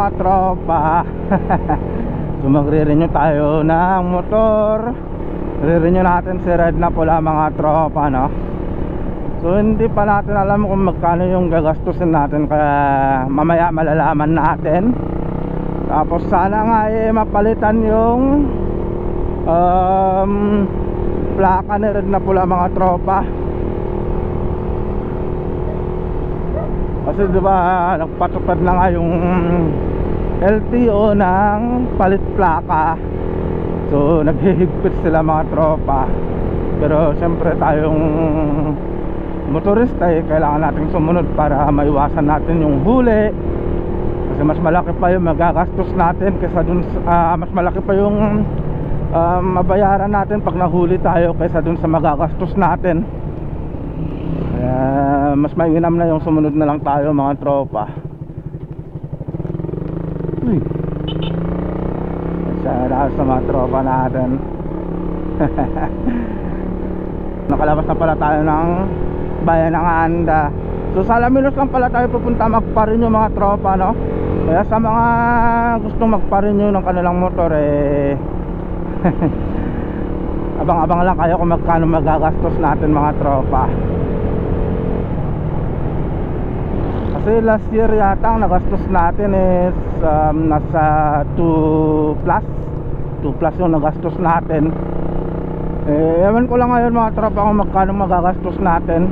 mga tropa. So magre-renew tayo ng motor. Re-renew natin si Red na Pula mga tropa, no? So hindi pa natin alam kung magkano yung gagastusin natin, kaya mamaya malalaman natin. Tapos sana nga mapalitan yung plaka ni Red na Pula mga tropa. Kasi diba nagpatupad na nga yung LTO ng palit plaka. So naghihigpit sila mga tropa. Pero syempre tayong motorista kailangan nating sumunod para maiwasan natin yung huli. Kasi mas malaki pa yung magagastos natin kaysa dun mas malaki pa yung mabayaran natin pag nahuli tayo kaysa dun sa magagastos natin. Kaya mas mainam na yung sumunod na lang tayo mga tropa. Uy, shout sa mga tropa natin. Nakalabas na pala tayo ng bayan ng Anda. So sa Alaminos lang pala tayo pupunta magpa-renew mga tropa, no? Kaya sa mga gustong magpa-renew ng kanilang motor abang-abang lang kayo kung magkano magagastos natin mga tropa. Kasi last year yata ang nagastos natin is nasa 2 plus yung nagastos natin. Ewan ko lang ngayon mga tropa kung magkano magagastos natin.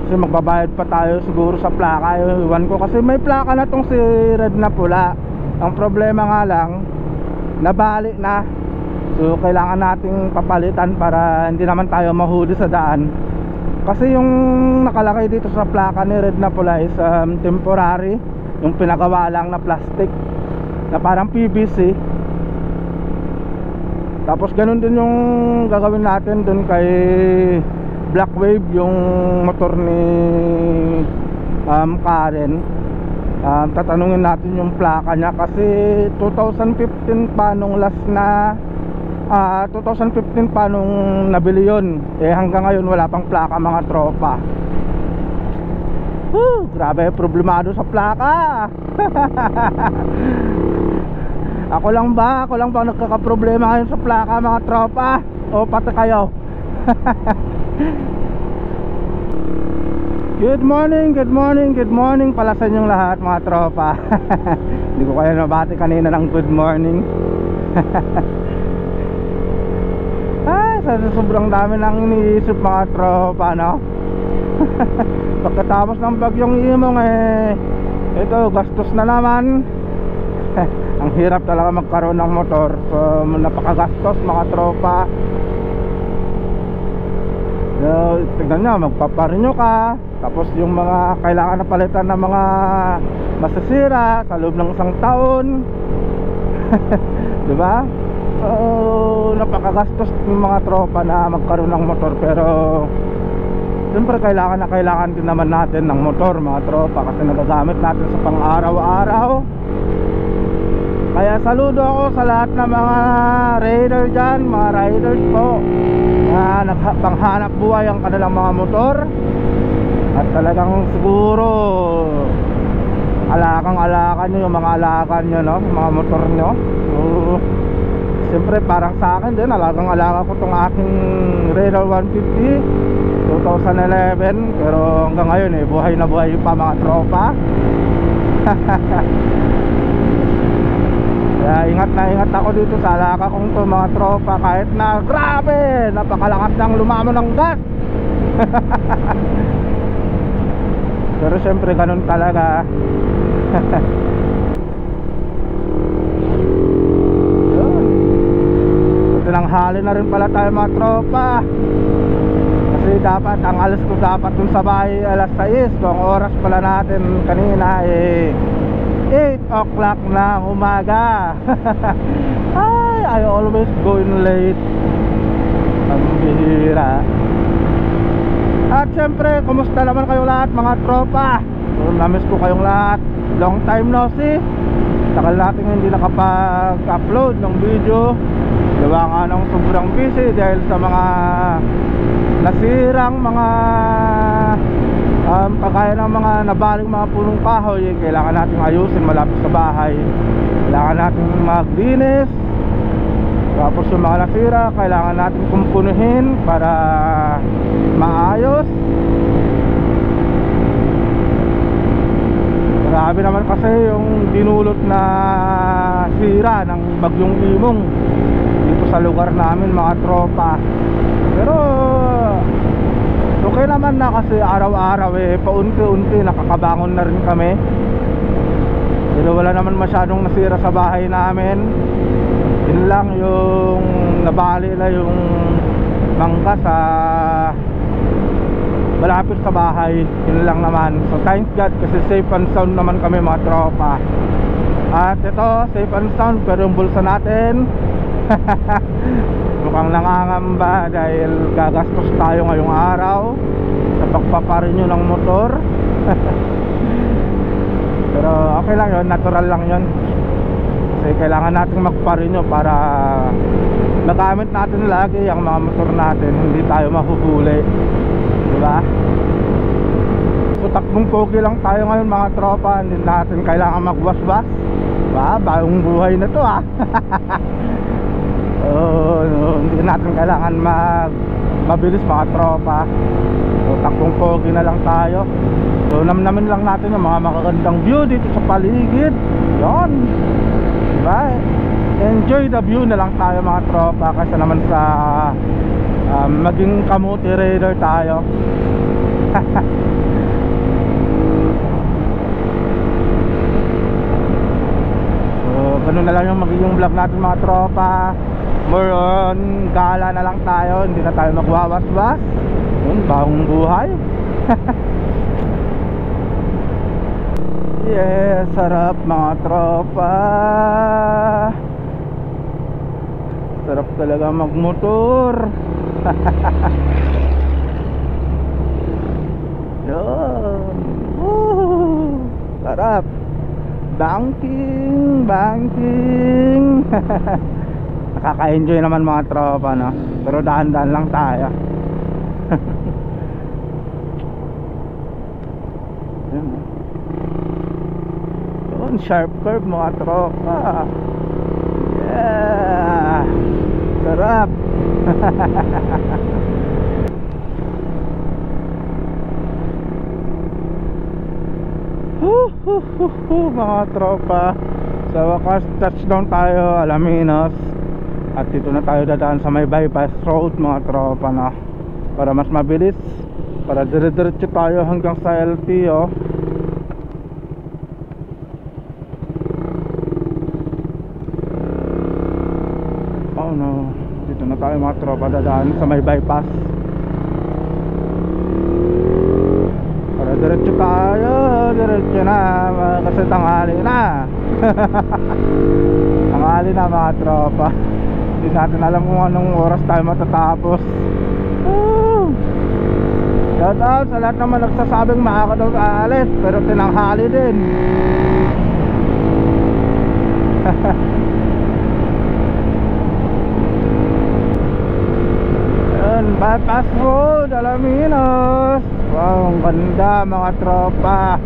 Kasi magbabayad pa tayo siguro sa plaka. Ewan ko kasi may plaka na tong si Red na Pula. Ang problema nga lang, nabali na. So kailangan nating papalitan para hindi naman tayo mahuli sa daan. Kasi yung nakalagay dito sa plaka ni Red na Pula is temporary. Yung pinagawa lang na plastic na parang PVC. Tapos ganun din yung gagawin natin dun kay Black Wave, yung motor ni Karen. Tatanungin natin yung plaka niya kasi 2015 pa nung last na 2015 pa nung nabili yun. Hanggang ngayon wala pang plaka mga tropa. Grabe, problemado sa plaka. Ako lang ba nagkakaproblema ngayon sa plaka mga tropa? O pati kayo? Good morning pala sa inyong lahat mga tropa. Hindi ko kayo nabati kanina ng good morning. Ay, sobrang dami nang iniisip mga tropa, no? Pagkatapos ng bagyong Imong ito, gastos na naman. Ang hirap talaga magkaroon ng motor. So napakagastos mga tropa. So, tignan nyo, magpaparenew ka. Tapos yung mga kailangan na palitan ng mga masasira sa loob ng isang taon. Diba? So napakagastos ng mga tropa na magkaroon ng motor. Pero siyempre kailangan din naman natin ng motor mga tropa, kasi nagagamit natin sa pang-araw-araw. Kaya saludo ako sa lahat ng mga rider dyan, mga riders po na panghanap buhay ang kanilang mga motor. At talagang siguro alakang-alakan nyo yung mga alakan nyo, no? Mga motor nyo. So siyempre parang sa akin din, alagang-alaka ko tong aking Raider 150 2011. Pero hanggang ngayon buhay na buhay pa mga tropa. Kaya ingat na ingat ako dito sa alaka kong to mga tropa. Kahit na grabe, napakalakas ng lumamon ng gas. Pero syempre ganun talaga. Tinanghali na rin pala tayo mga tropa. Kasi dapat, ang alas ko dapat dun sa bahay alas 6. So ang oras pala natin kanina 8 o'clock ng umaga. Ay, I always going late. Ang bihira. At syempre, kumusta naman kayo lahat mga tropa? So namiss ko kayong lahat. Long time no see. Tagal natin hindi nakapag-upload ng video. Gawa nga ng sobrang busy dahil sa mga nasirang mga Kagaya ng mga nabaling mga punong kahoy, kailangan nating ayusin malapit sa bahay. Kailangan nating maglinis. Tapos yung mga nasira, kailangan natin kumpunuhin para maayos. Grabe naman kasi yung dinulot na sira ng bagyong Imong dito sa lugar namin, mga tropa. Pero okay naman na kasi araw-araw paunti-unti nakakabangon na rin kami. Pero wala naman masyadong nasira sa bahay namin. Yun lang yung nabali na yung mangga sa malapit sa bahay. Yun lang naman. So thank God kasi safe and sound naman kami, mga tropa. At ito, safe and sound, pero yung bulsa natin mukhang nangangamba dahil gagastos tayo ngayong araw sa pagpaparenew ng motor. Pero okay lang yun, natural lang yun. Kasi kailangan natin magparenew para magamit natin lagi ang mga motor natin, hindi tayo mahuhuli, diba? So takbong pogi lang tayo ngayon, mga tropa. Hindi natin kailangan magwas-was, diba? Bagong buhay na to hindi natin kailangan mabilis, mga tropa. So takbong pogi na lang tayo. So namnamin lang natin yung mga makagandang view dito sa paligid. Yon, diba? Enjoy the view na lang tayo, mga tropa, kasi naman sa maging kamuti raider tayo. So ganun na lang yung magiging vlog natin, mga tropa. More on gala na lang tayo, hindi na tayo magwawas-was. Yun, bagong buhay. Yes, sarap, mga tropa. Sarap talaga magmotor. Yun. Woo! Sarap. Banking, banking. Nakaka-enjoy naman, mga tropa, no? Pero dahan-dahan lang tayo. Yun, sharp curve, mga tropa. Yeah, sarap. Mga tropa, sa wakas touchdown tayo, Alaminos. At dito na tayo dadaan sa may bypass road, mga tropa, na para mas mabilis, para dire-diretso tayo hanggang sa LTO. Oh no, dito na tayo, mga tropa, dadaan sa may bypass para diretso tayo, diretso na, kasi tanghali na. Tanghali na, mga tropa. Hindi natin alam kung anong oras tayo matatapos. Shout out sa lahat naman nagsasabing maaga daw aalis, pero tinanghali din. Ayun, bypass road, Alaminos. Wow, ang ganda, mga tropa.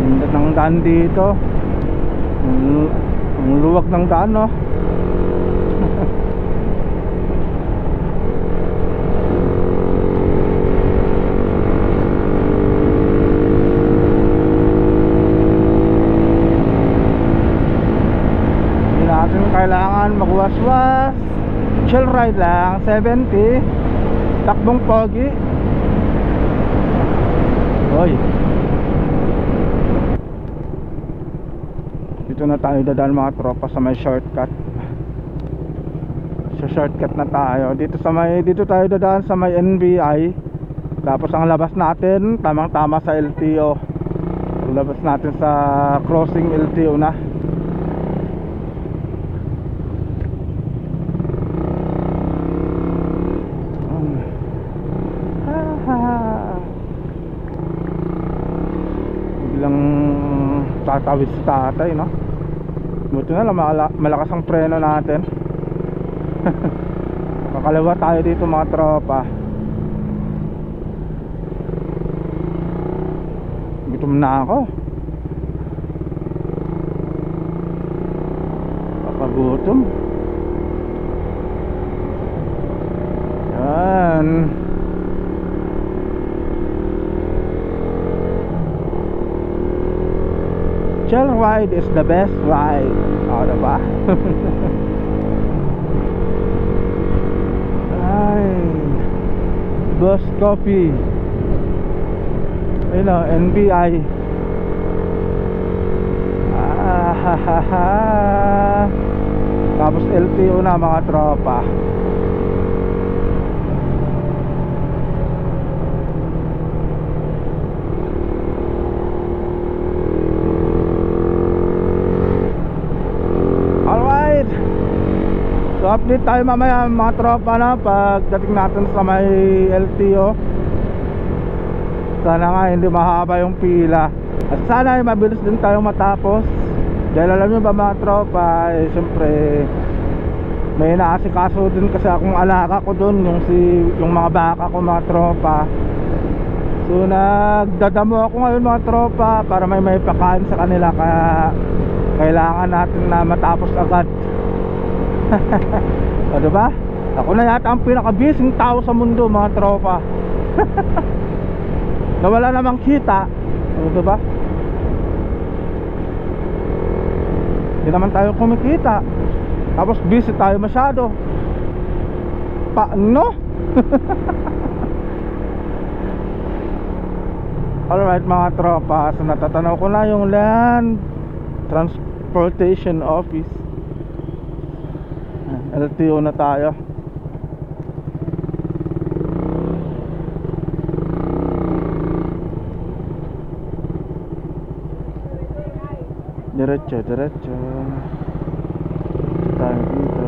Ganda ng daan dito. Ang luwag ng daan, no? Kailangan magwaswas, chill ride lang, 70, takbong pogi. Oy, dito na tayo dadaan, mga tropa, sa may shortcut. Sa shortcut na tayo dito dito tayo dadaan sa may NBI. Tapos ang labas natin tamang tama sa LTO. Labas natin sa crossing LTO na. Biglang tatawid sa tatay, no? Buti na lang malakas ang preno natin. Kakalawa tayo dito, mga tropa. Gutom na ako. Papagutom. Yan. Chill ride is the best ride. O, diba? Ay, Boss Coffee. You know, NBI. Tapos LTO na mga tropa. Alright, so update tayo mamaya mga tropa na pagdating natin sa may LTO. Sana nga hindi mahaba yung pila, at sana ay mabilis din tayong matapos. Dahil alam nyo ba mga tropa, siyempre may inaasikaso din kasi akong alaga ko dun, yung mga baka ko mga tropa. So nagdadamo ako ngayon mga tropa para may pakain sa kanila, kaya kailangan natin na matapos agad. O diba? Ako na yata ang pinaka-busy tao sa mundo mga tropa. Nawala namang kita. O diba? Hindi naman tayo kumikita, tapos busy tayo masyado. Paano? Alright mga tropa, so natatanaw ko na yung Land Transportation Office. LTO na tayo. Diretso tayo dito.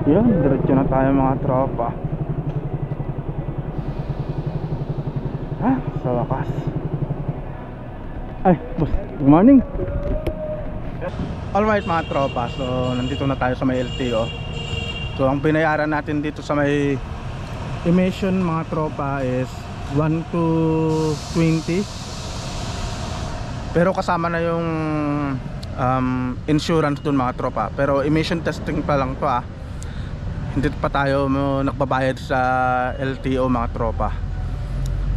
Yan, diretso na tayo mga tropa. Sa wakas. Ay, boss, good morning. Alright mga tropa, so nandito na tayo sa may LTO. So ang binayaran natin dito sa may emission mga tropa is 1 to 20. Pero kasama na yung insurance dun mga tropa. Pero emission testing pa lang to Hindi pa tayo nagbabayad sa LTO mga tropa.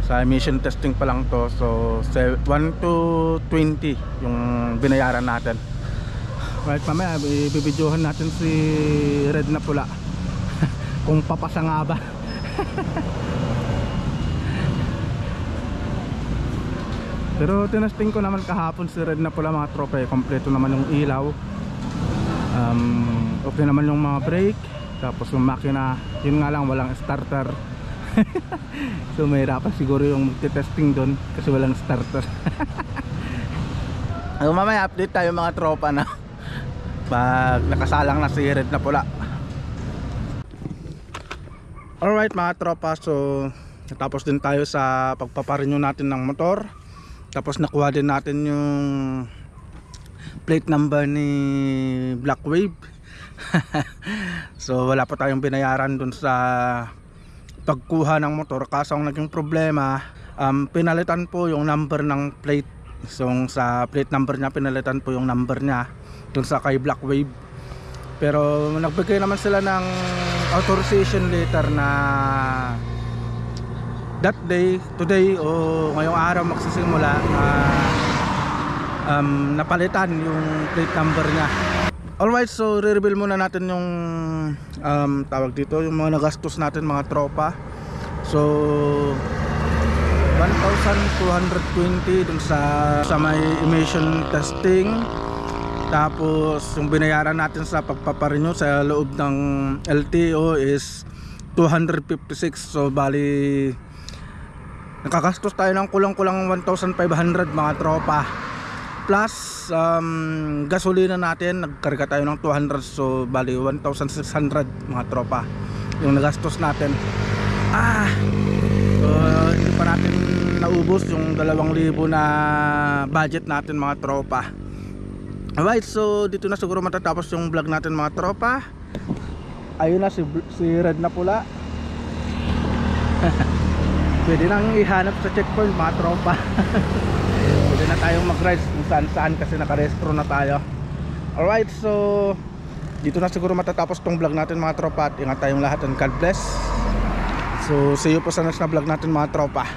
Sa emission testing pa lang to. So 1 to 20 yung binayaran natin. Right, mamaya ibibidyohan natin si Red na pula. Kung papasa nga ba. Pero tinasting ko naman kahapon si Red na pula mga tropa, kompleto naman yung ilaw, okay naman yung mga brake, tapos yung makina, yun nga lang walang starter. So mahirapan siguro yung magte-testing doon kasi walang starter. Mamaya update tayo mga tropa na pag nakasalang na si Red na pula. Alright mga tropa, so natapos din tayo sa pagpaparenew natin ng motor. Tapos nakuha din natin yung plate number ni Black Wave. So wala pa tayong binayaran dun sa pagkuha ng motor. Kaso ang naging problema, pinalitan po yung number ng plate. So sa plate number niya, pinalitan po yung number niya dun sa kay Black Wave. Pero nagbigay naman sila ng authorization letter na that day, today o ngayong araw magsisimula napalitan yung plate number niya. Alright, so re-reveal muna natin yung tawag dito, yung mga nagastos natin mga tropa. So 1,220 dun sa may emission testing. Tapos yung binayaran natin sa pagpaparenew sa loob ng LTO is 256. So bali nakagastos tayo ng kulang-kulang 1,500 mga tropa. Plus gasolina natin, nagkarga tayo ng 200. So bali 1,600 mga tropa yung nagastos natin. So hindi pa natin naubos yung 2,000 na budget natin mga tropa. Alright, so dito na siguro matatapos yung vlog natin mga tropa. Ayun na si red na pula. Pwede nang ihanap sa checkpoint mga tropa. Pwede na tayong mag-ride kung saan saan kasi nakarestro na tayo. Alright, so dito na siguro matatapos tong vlog natin mga tropa. At ingat tayong lahat and God bless. So see you po sa next na vlog natin mga tropa.